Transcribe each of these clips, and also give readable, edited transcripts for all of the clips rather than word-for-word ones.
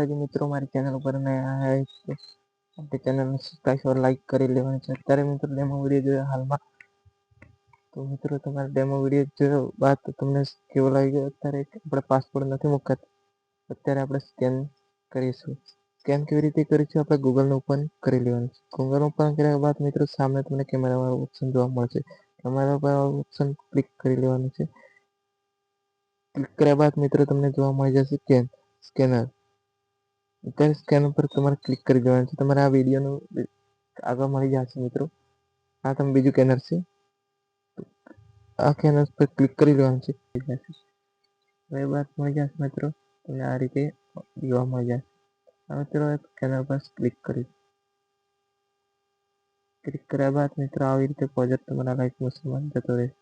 માતાજી મિત્રો, મારી ચેનલ ઉપર નયા આવ્યા તો ચેનલને સબસ્ક્રાઇબ લાઈક કરી લેવાની છે. અત્યારે મિત્રો ડેમો વિડીયો જોયો હાલમાં, તો મિત્રો તમારે ડેમો વિડીયો જોયો બાદ તો તમને કેવો લાગ્યો? અત્યારે આપણે પાસપોર્ટ નથી મુકતા, અત્યારે આપણે સ્કેન કરીશું. સ્કેન કેવી રીતે કરીશું? આપણે ગૂગલને ઓપન કરી લેવાનું છે. ગૂગલ ઓપન કર્યા બાદ મિત્રો સામે તમને કેમેરાવાળું ઓપ્શન જોવા મળશે. કેમેરા પર ઓપ્શન ક્લિક કરી લેવાનું છે. ક્લિક કર્યા બાદ મિત્રો તમને જોવા મળી જશે સ્કેનર. અત્યારે સ્કેનર પર તમારે ક્લિક કરી દેવાનું છે. તમારે આ વિડીયોનું આગળ મળી જશે મિત્રો. આ તમે બીજું સ્કેનર છે, આ સ્કેનર પર ક્લિક કરી દેવાનું છે. એ વાત મળી જશે મિત્રો, તમને આ રીતે જોવા મળી જશે. હવે મિત્રો સ્કેનર પર ક્લિક કર્યા બાદ મિત્રો આવી રીતે પ્રોજેક્ટ તમારા લાઈફ મોશનમાં જતો રહેશે.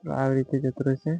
આવી રીતે જતો રહેશે.